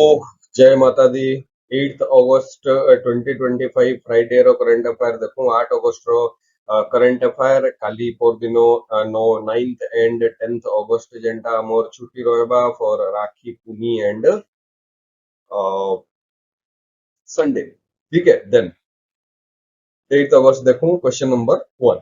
जय माता दी। 8th ऑगस्ट 2025 फ्राइडे रो करंट अफेयर देखूं 8 ऑगस्ट रो करंट अफेयर काली पोर दिनो नो 9th एंड 10th ऑगस्ट जेंटा मोर छुट्टी रहबा for Rakhi Puni and Sunday. ठीक है, देन 8th ऑगस्ट देखूं question number 1।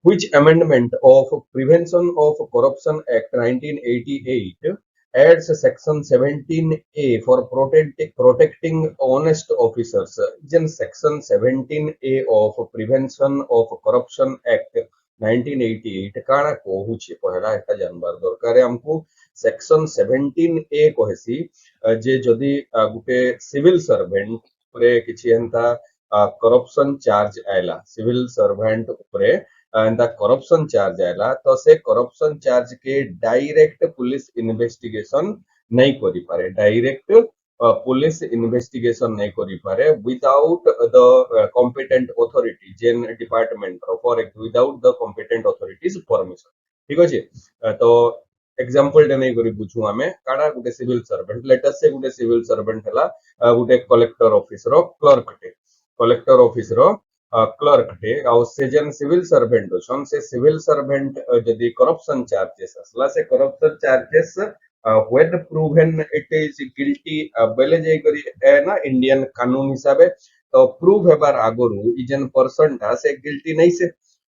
Which amendment of Prevention of Corruption Act 1988 adds section 17A for protecting honest officers? Then section 17A of Prevention of Corruption Act 1988 काना कहुछि पहला एटा जानबार दरकार हमकु। सेक्शन 17A कहसी जे जदि गुटे civil servant उपरे किछि एंता corruption charge आयला, civil servant उपरे corruption charge आयला तो से करप्शन चार्ज के डायरेक्ट पुलिस इन्वेस्टिगेशन नहीं करि पारे, डायरेक्ट पुलिस इन्वेस्टिगेशन नहीं करि पारे विदाउट द कॉम्पिटेंट अथॉरिटी जेन department for without the competent authority's permission. ठीक अछि, तो एग्जांपल टे नहीं करि बुझू हमें काडा गुटे सिविल सर्वेंट, लेट अस से गुटे सिविल सर्वेंट हला गुटे कलेक्टर ऑफिस रो क्लर्क टे, कलेक्टर ऑफिस रो क्लर्क टे आउ से जेन सिविल सर्वेंट छन से सिविल सर्वेंट जदि करप्शन चार्जेस असला से corruption charges when proven it is guilty बेले जाई करी ना इंडियन कानून हिसाबे तो प्रूव हेबार आगरु इ जेन पर्सन ता से गिल्टी नहीं से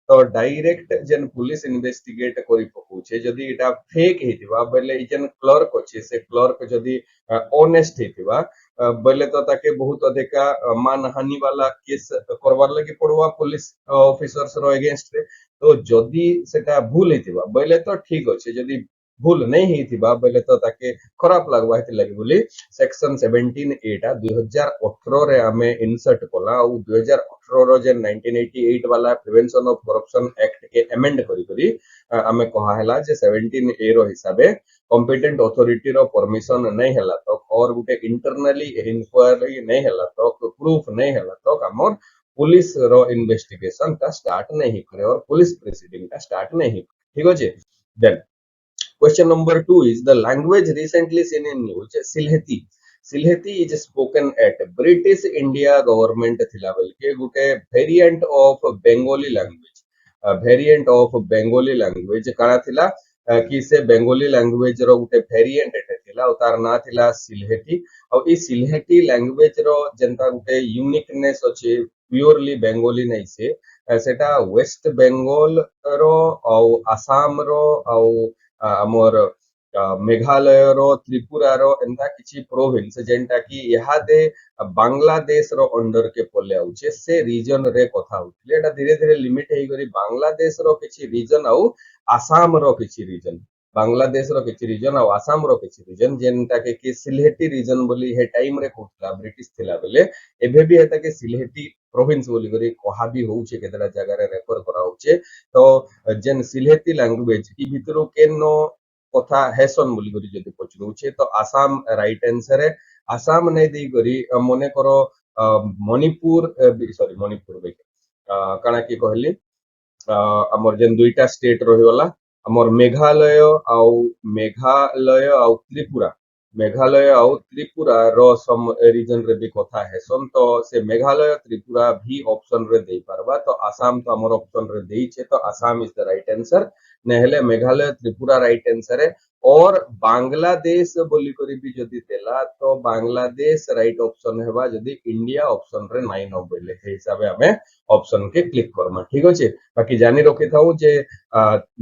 तो डायरेक्ट जेन पुलिस इन्वेस्टिगेट करि पकुछे जदि एटा फेक हेतिबा बेले इ जेन क्लर्क अछि से क्लर्क जदि ऑनेस्ट हेतिबा बेले तो ताके बहुत अधिका मानहानि वाला केस करवार लगी पड़वा पुलिस ऑफिसर्स रो अगेंस्ट रे। तो जदि सेटा भूल हेतिबा बेले तो ठीक अछि, जदि भूल नहीं हेतिबा बेले तो ताके खराब लागबा हेति लागि बोली सेक्शन 17A टा 2018 रे हमें इंसर्ट कोला और 2018 रो जे 1988 वाला प्रिवेंशन ऑफ करप्शन एक्ट के अमेंड करी करी हमें कहा हैला जे 17A रो हिसाबे कॉम्पिटेंट अथॉरिटी रो परमिशन नहीं हैला तो और गुटे इंटरनली इंक्वायरी नहीं हैला तो प्रूफ नहीं हैला तो हमर पुलिस रो इन्वेस्टिगेशन ता स्टार्ट नहीं करे और पुलिस प्रोसीडिंग ता स्टार्ट नहीं। ठीक अछि, then question number 2 is the language recently seen in news Silheti. Silheti is spoken at British India government थिला बल्कि गुटे variant of Bengali language, variant of Bengali language काना थिला कि से बेंगोली लैंग्वेज रो गुटे वेरिएंट एटे थिला उतार ना थिला सिलहेटी और ई सिलहेटी लैंग्वेज रो जनता गुटे यूनिकनेस अछि प्योरली बेंगोली नहीं से सेटा वेस्ट बेंगल रो और आसाम रो और आमर मेघालय रो त्रिपुरा रो एंता किछि प्रोविंस जेंटा कि यहा दे बांग्लादेश रो अंडर के पले आउचे से रीजन रे कथा उठले एटा धीरे धीरे लिमिट हेई करी बांग्लादेश रो किछि रीजन आउ आसाम रो किछि रीजन, बांग्लादेश रो किछि रीजन आउ आसाम रो किछि रीजन जेंटा के कि सिलहेटी रीजन बोली हे टाइम रे कोठला ब्रिटिश थिला बेले एबे भी हेता के सिलहेटी प्रोविंस बोली करी कहा भी होउचे केतरा जगह रे रेफर करा होउचे। तो जेन सिलहेटी लैंग्वेज ई भितरो केनो कथा हेसन बोली करी जदि पचरुचे तो आसाम राइट आंसर है। आसाम नै देई करी मने करो मणिपुर सॉरी मणिपुर बे काना की कहली हमर जेन दुईटा स्टेट रहिवाला हमर मेघालय आउ त्रिपुरा, मेघालय आउ त्रिपुरा रो सम रीजन रे भी कथा हेसन तो से मेघालय त्रिपुरा भी ऑप्शन रे देई परबा तो आसाम तो हमर ऑप्शन रे देई छे तो Assam is the right answer नेहले मेघालय त्रिपुरा राइट आंसर है। और बांग्लादेश बोली करी भी जदि देला तो बांग्लादेश राइट ऑप्शन हेबा जदि इंडिया ऑप्शन रे 9 होबेले हे हिसाबे हमें ऑप्शन के क्लिक करमा। ठीक अछि, बाकी जानि रखि थाउ जे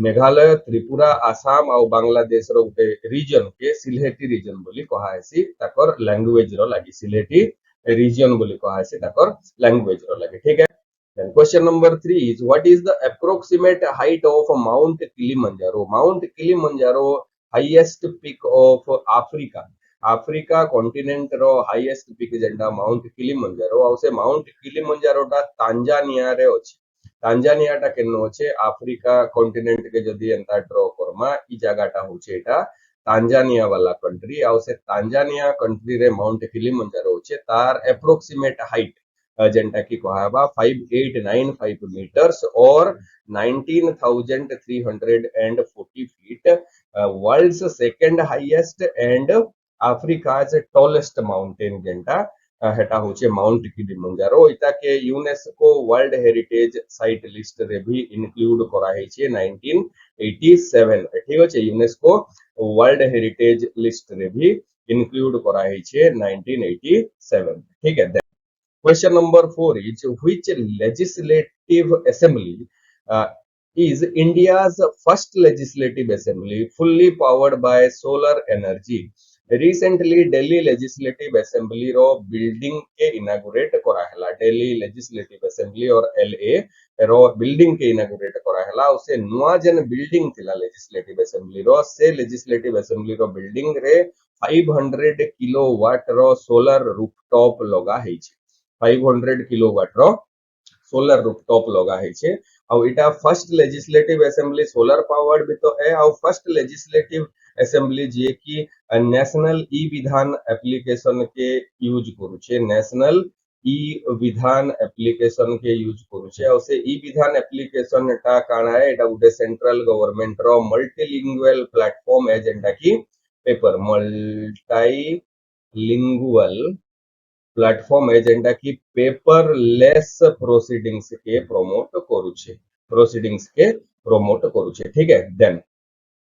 मेघालय त्रिपुरा आसाम और बांग्लादेश रो गुटे रीजन के सिलहेटी रीजन बोली कहा हेसी ताकर लैंग्वेज रो लागि, सिलहेटी रीजन बोली कहा हेसी ताकर लैंग्वेज रो लागि। ठीक है, then question number 3 is what is the approximate height of Mount Kilimanjaro? Mount Kilimanjaro highest peak of Africa, Africa continent रो हाईएस्ट पीक जेंटा माउंट किलिमंजारो और से माउंट किलिमंजारो टा तांजानिया रे अछि, तांजानिया टा केनो अछि अफ्रीका कॉन्टिनेंट के जदी एंता ड्रॉ करमा ई जगहटा होचे एटा तांजानिया वाला कंट्री और से तांजानिया कंट्री रे माउंट किलिमंजारो अछि तार एप्रोक्सीमेट हाइट जेंटा की कहबा 5895 मीटर्स और 19340 feet, world's second highest and Africa's tallest mountain जेंटा हेटा होचे माउंट किलिमंजारो इता के UNESCO world heritage site list रे भी इंक्लूड करा हेचे 1987 ठीक अछि यूनेस्को वर्ल्ड हेरिटेज लिस्ट रे भी इंक्लूड करा हेचे 1987 ठीक है। Question number 4 is which legislative assembly uh, is India's first legislative assembly fully powered by solar energy? Recently, Delhi Legislative Assembly row building के इनागुरेट करा हला दिल्ली लेजिस्लेटिव असेंबली और एलए रो बिल्डिंग के इनागुरेट करा हला उसे नुआ जन बिल्डिंग थिला लेजिस्लेटिव असेंबली रो से लेजिस्लेटिव असेंबली रो बिल्डिंग रे 500 किलोवाट रो सोलर रूफटॉप लगा हेछि 500 किलोवाट रो सोलर रूफटॉप लगा हेछि और इटा first legislative assembly solar powered भी तो है और फर्स्ट लेजिस्लेटिव असेंबली जे की नेशनल ई विधान एप्लीकेशन के यूज करूछे नेशनल ई विधान एप्लीकेशन के यूज करूछे और से ई विधान एप्लीकेशन टा काना है एटा गुटे सेंट्रल गवर्नमेंट रो मल्टीलिंगुअल प्लेटफॉर्म एजेंडा की पेपर मल्टीलिंगुअल प्लेटफॉर्म एजेंडा की पेपरलेस प्रोसीडिंग्स के प्रमोट करूछे ठीक है। Then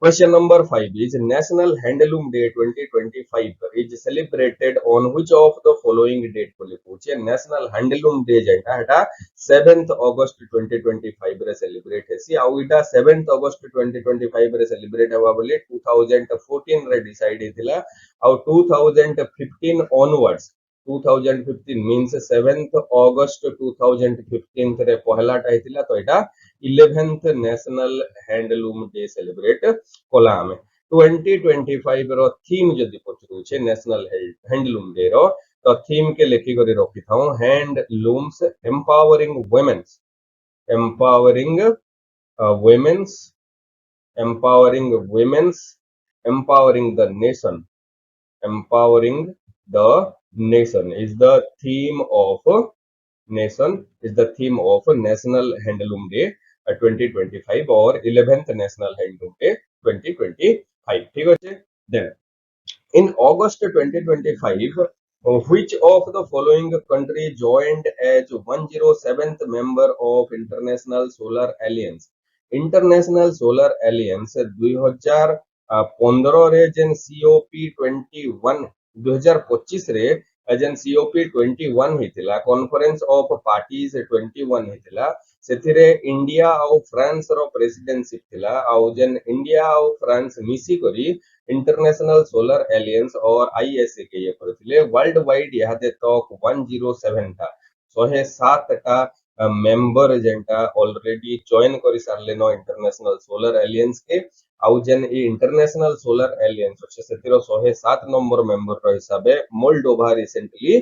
question number 5 is National Handloom Day 2025 is celebrated on which of the following date बोले पूछे नेशनल हैंडलूम डे जेटा हेटा 7th अगस्त 2025 रे सेलिब्रेट हेसी आउ इटा 7th अगस्त 2025 रे सेलिब्रेट हवा बोले 2014 रे डिसाइड हेतिला आउ 2015 ऑनवर्ड्स 2015 means 7th August 2015 रे पहला टा हेतिला तो एटा 11th national handloom day celebrate Cola हमें 2025 रो थीम जदी पचरू छे नेशनल हैंडलूम डे रो तो थीम के लेखी करी रखी थाऊ handlooms empowering womens empowering the nation is the theme of National Handloom Day 2025 और 11th National Handloom Day 2025 ठीक है। then in August 2025 which of the following country joined as 107th member of International Solar Alliance 2015 रे जेन COP21 2025 रे जेन COP21 हितिला conference of parties 21 हितिला सेथिरे इंडिया और फ्रांस रो प्रेसिडेंटशिप थिला और जेन इंडिया और फ्रांस मिसी करी इंटरनेशनल सोलर एलियंस और आईएसए के ये करथिले वर्ल्ड वाइड यादे तक 107 था 107 टा मेंबर जेंटा ऑलरेडी जॉइन करि सारले नो इंटरनेशनल सोलर एलियंस के आउ जेन ई इंटरनेशनल सोलर एलियंस अछि सेतिरो 107 नंबर मेंबर रो हिसाबे मोल्डोवा रिसेंटली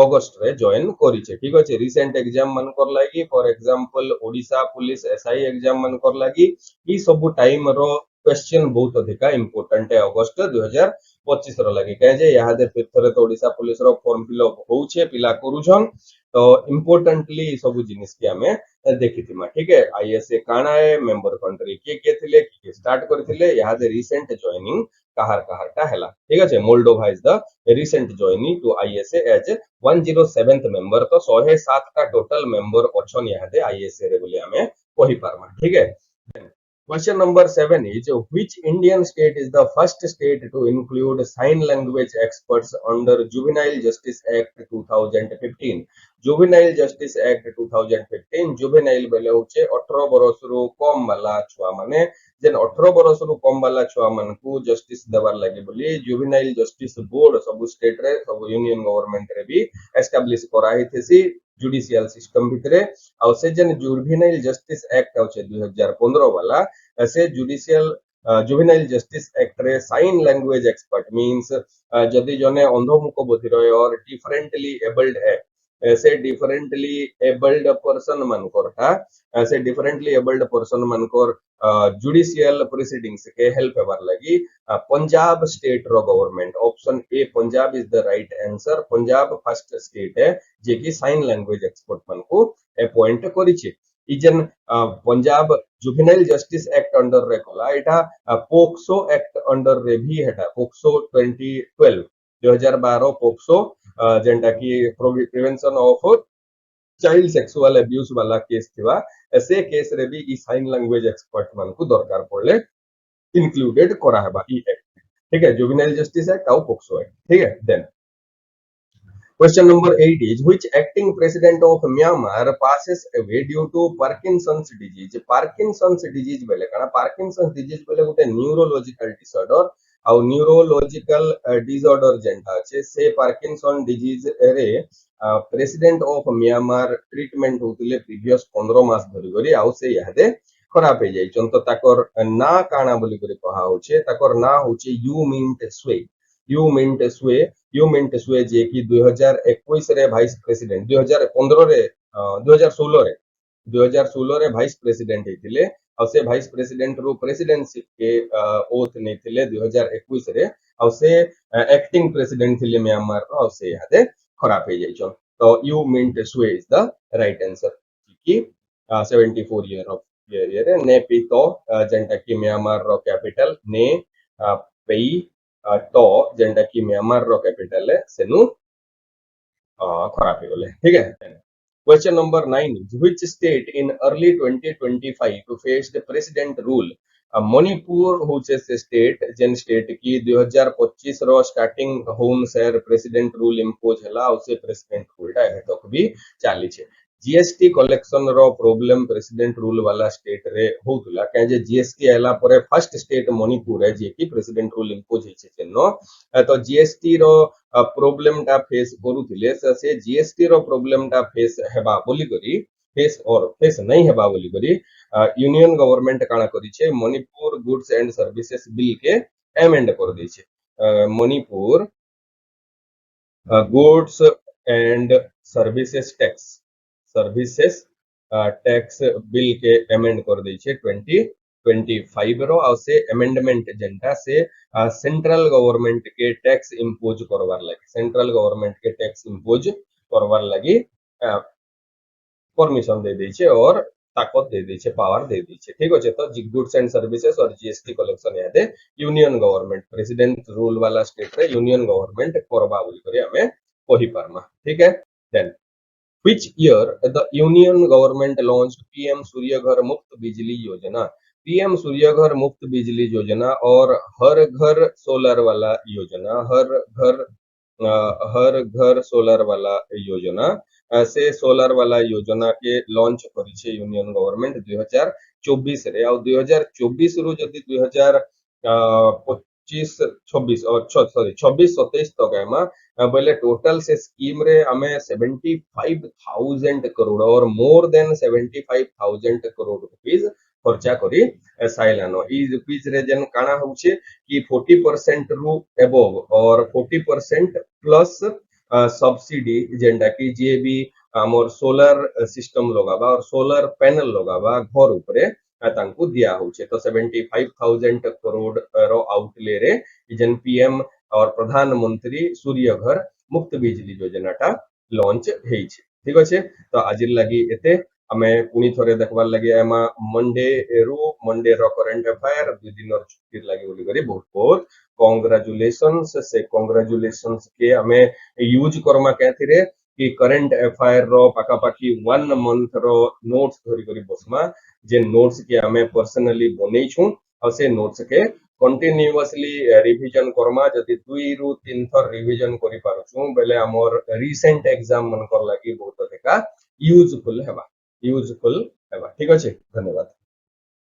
अगस्त रे जॉइन करिছে ठीक अछि। रिसेंट एग्जाम मन कर लागी for example Odisha police SI exam मन कर लागी ई सब टाइम रो क्वेश्चन बहुत अधिक इंपोर्टेंट है अगस्त 2025 रो लागी कहे जे यहा दे फिर तो ओडिसा पुलिस रो फॉर्म फिलअप होउछे पिला करूछन तो इंपोर्टेंटली सब जिनिस के हमें देखिथिमा ठीक है। आईएसए काना है मेंबर कंट्री के थिले के स्टार्ट करथिले यहा दे रिसेंट जॉइनिंग कहार टा हैला ठीक है। Moldova is the recent joining to ISA as 107th member तो 107 का टोटल मेंबर अछन यहा दे आईएसए रे बोली हमें कहि पारमा ठीक है। Question number 7 is which Indian state is the first state to include sign language experts under Juvenile Justice Act 2015? Juvenile Justice Act 2015 juvenile बेले होचे 18 बरस रु कम वाला छुआ माने जेन 18 बरस रु कम वाला छुआ मन को जस्टिस देवार लागि बोली जुवेनाइल जस्टिस बोर्ड सब स्टेट रे सब यूनियन गवर्नमेंट रे भी एस्टैब्लिश कराई थेसी जुडिशियल सिस्टम भितरे और से जन जुवेनाइल जस्टिस एक्ट होचे 2015 वाला ऐसे जुडिशियल जुवेनाइल जस्टिस एक्ट रे साइन लैंग्वेज एक्सपर्ट मींस जदि जने अंधमुख बधिर और डिफरेंटली एबल्ड है ऐसे डिफरेंटली एबल्ड पर्सन मनकोर जुडिशियल प्रोसीडिंग्स के हेल्प हेबार लगी पंजाब स्टेट रो government option A Punjab is the right answer Punjab first state है जे कि साइन लैंग्वेज एक्सपर्ट मन को अपॉइंट करिछि इजन Punjab juvenile justice act under रे कला एटा पोक्सो एक्ट अंडर रे भी हेटा पोक्सो 2012 2012 पोक्सो जेंटा की prevention of child sexual abuse वाला केस थिवा से केस रे भी ई साइन लैंग्वेज एक्सपर्ट मान को दरकार पड़ले इंक्लूडेड करा हेबा ई एक्ट ठीक है जुवेनाइल जस्टिस एक्ट और पोक्सो एक्ट ठीक है then Question number 8 is which acting president of Myanmar passes away due to Parkinson's disease? Parkinson's disease बेले काना Parkinson's disease बेले गोटे neurological disorder ଆଉ neurological disorder जेंटा আছে से Parkinson disease रे प्रेसिडेंट ऑफ म्यांमार ट्रीटमेंट होतिले प्रीवियस 15 मास धरि करी आउ से यादे खराब हे जाई चंत ताकर ना काना बोली करी कहा होचे ताकर ना होचे यू मिंट स्वे यू मिंट स्वे जे कि 2021 रे वाइस प्रेसिडेंट 2015 रे 2016 रे वाइस प्रेसिडेंट हेतिले और से वाइस प्रेसिडेंट रो प्रेसिडेंटशिप के ओथ नेथिले 2021 रे और से एक्टिंग प्रेसिडेंट थिले म्यांमार रो और से यादे खराब हे जाई तो यू मिंट स्वे इज द राइट आंसर कि 74 ईयर ऑफ ईयर ने पितो जेंटा कि म्यांमार रो कैपिटल ने पेई तो जेंटा कि म्यांमार रो कैपिटल है सेनु खराब हो गले ठीक है question number 9 is which state in early 2025 faced president rule Manipur होचे से स्टेट जेन स्टेट की 2025 रो स्टार्टिंग होम शेयर प्रेसिडेंट रूल इंपोज हला उसे प्रेसिडेंट रूल टा तक भी चाली छे जीएसटी कलेक्शन रो प्रॉब्लम प्रेसिडेंट रूल वाला स्टेट रे होतला के जे जीएसटी आला परे फर्स्ट स्टेट मणिपुर है जे की प्रेसिडेंट रूल इंपोज हिचे चेनो तो जीएसटी रो प्रॉब्लम टा फेस करूथिले से जीएसटी रो प्रॉब्लम टा फेस हेबा बोली करी फेस नहीं हेबा बोली करी यूनियन गवर्नमेंट काना करी छे Manipur goods and services bill के एमेंड कर दी छे Manipur goods and services tax bill के एमेंड कर दी छे 2025 रो और से अमेंडमेंट जेंटा से सेंट्रल गवर्नमेंट के टैक्स इंपोज करवार लगी परमिशन दे दी छे और ताकत दे दी छे पावर दे दी छे ठीक अछि तो गुड्स एंड सर्विसेज और जीएसटी कलेक्शन यादे यूनियन गवर्नमेंट प्रेसिडेंट रूल वाला स्टेट रे यूनियन गवर्नमेंट करबा बोली करी हमें कहि परमा ठीक है then which year the union government launched PM Suryaghar Muft Bijli योजना पीएम सूर्यघर मुफ्त बिजली योजना और हर घर सोलर वाला योजना हर घर सोलर वाला योजना से सोलर वाला योजना के लॉन्च करी छे यूनियन गवर्नमेंट 2024 रे और 2024 रु जदी 2025 26 और सॉरी 26 27 तक एमा बोले टोटल से स्कीम रे हमें 75,000 करोड़ और मोर देन 75,000 करोड़ रुपीस खर्चा करी साइलानो ई रुपीस रे जन काना होचे कि 40% रु अबव और 40% प्लस सब्सिडी जेंटा की जे भी हमर सोलर सिस्टम लगाबा और सोलर पैनल लगाबा घर ऊपरे तांको दिया होचे तो 75,000 करोड़ रो आउटले रे जन पीएम और प्रधानमंत्री सूर्यघर मुफ्त बिजली योजना टा लॉन्च हेइ छे ठीक अछि तो आज लगी एते हमें पुनी थोरे देखबार लगी एमा मंडे रो करंट अफेयर दु दिन और छुट्टी लगी बोली करी बहुत बहुत कांग्रेचुलेशंस के हमें यूज करमा केथिरे कि करंट अफेयर रो पाका पाकी 1 मंथ रो नोट्स धरि करी बसमा जे नोट्स के हमें पर्सनली बनै छु और से नोट्स के कंटिन्यूअसली रिवीजन करमा जति 2 रु 3 थर रिवीजन करि पारछु बेले हमर रिसेंट एग्जाम मन कर लागि बहुत अधिका यूजफुल हेबा ठीक अछि धन्यवाद।